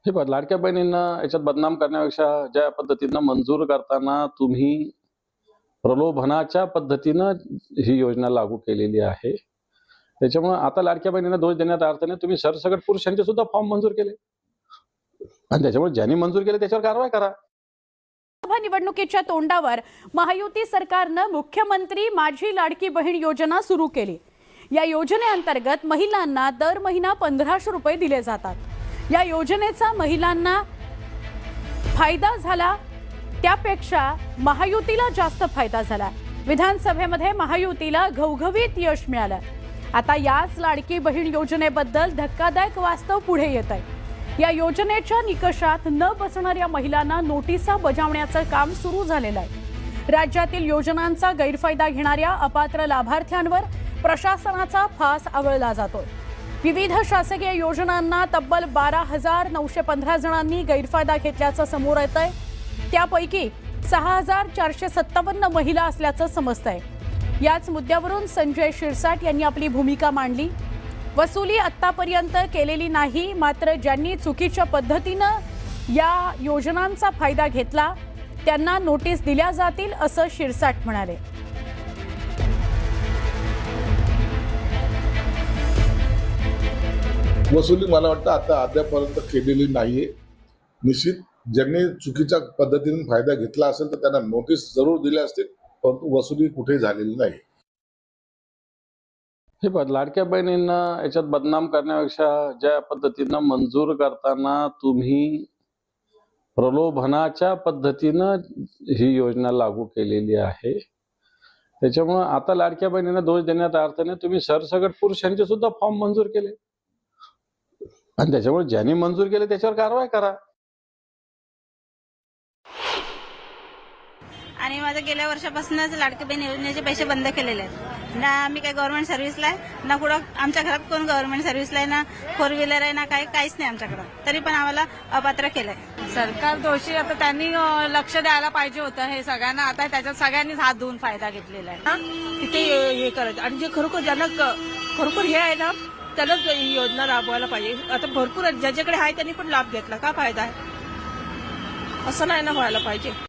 हे बघ, लाडक्या बहिणींना याच्यात बदनाम करण्यापेक्षा ज्या पद्धतीनं मंजूर करताना तुम्ही प्रलोभनाच्या पद्धतीनं ही योजना लागू केलेली आहे, त्याच्यामुळे आता लाडक्या बहिणींना दोष देण्यात अर्थ नाही. तुम्ही सरसकट पुरुषांचे सुद्धा फॉर्म मंजूर केले आणि त्याच्यामुळे ज्यांनी मंजूर केले त्याच्यावर कारवाई करा. लोकसभा निवडणुकीच्या तोंडावर महायुती सरकारनं मुख्यमंत्री माझी लाडकी बहीण योजना सुरू केली. या योजनेअंतर्गत महिलांना दर महिना 1500 रुपये दिले जातात. या योजनेचा महिलांना फायदा झाला त्यापेक्षा महायुतीला जास्त फायदा झाला. विधानसभेमध्ये महायुतीला घवघवीत यश मिळालं. आता याच लाडकी बहीण योजनेबद्दल धक्कादायक वास्तव पुढे येत आहे. या योजनेच्या निकषात न बसणाऱ्या महिलांना नोटिसा बजावण्याचं काम सुरू झालेलं आहे. राज्यातील योजनांचा गैरफायदा घेणाऱ्या अपात्र लाभार्थ्यांवर प्रशासनाचा फास आवळला जातोय. विविध शासकीय योजनांना तब्बल 12,915 जणांनी गैरफायदा घेतल्याचं समोर येतंय. त्यापैकी 6,457 महिला असल्याचं समजतंय. याच मुद्द्यावरून संजय शिरसाट यांनी आपली भूमिका मांडली. वसुली आत्तापर्यंत केलेली नाही, मात्र ज्यांनी चुकीच्या पद्धतीनं या योजनांचा फायदा घेतला त्यांना नोटीस दिल्या जातील असं शिरसाट म्हणाले. वसुली मला वाटतं आता अद्यापर्यंत केलेली नाहीये. निश्चित ज्यांनी चुकीच्या पद्धतीने फायदा घेतला असेल तर त्यांना नोटीस जरूर दिल्या असतील, परंतु वसुली कुठे झालेली नाही. हे बघ, लाडक्या बहिणींना याच्यात बदनाम करण्यापेक्षा ज्या पद्धतीनं मंजूर करताना तुम्ही प्रलोभनाच्या पद्धतीनं ही योजना लागू केलेली आहे, त्याच्यामुळे आता लाडक्या बहिणींना दोष देण्यात अर्थ नाही. तुम्ही सरसकट पुरुषांचे सुद्धा फॉर्म मंजूर केले आणि त्याच्यामुळे ज्यांनी मंजूर केले त्याच्यावर कारवाई करा. आणि माझं गेल्या वर्षापासूनच लाडकी बहीण योजनेचे पैसे बंद केलेले आहेत. ना आम्ही काही गव्हर्नमेंट सर्व्हिसला आहे, ना कुठं आमच्या घरात कोण गव्हर्नमेंट सर्व्हिसला आहे, ना फोर व्हीलर आहे, ना काहीच नाही आमच्याकडं. तरी पण आम्हाला अपात्र केलंय. सरकार दोषी. आता त्यांनी लक्ष द्यायला पाहिजे होतं हे सगळ्यांना. आता त्याच्यात सगळ्यांनीच हात धुवून फायदा घेतलेला आहे. तिथे हे करायचं आणि जे खरोखर ज्यांना खरोखर हे आहे ना त्यालाच ही योजना राबवायला पाहिजे. आता भरपूर ज्याच्याकडे आहे त्यांनी पण लाभ घेतला. का फायदा आहे असं नाही ना व्हायला पाहिजे.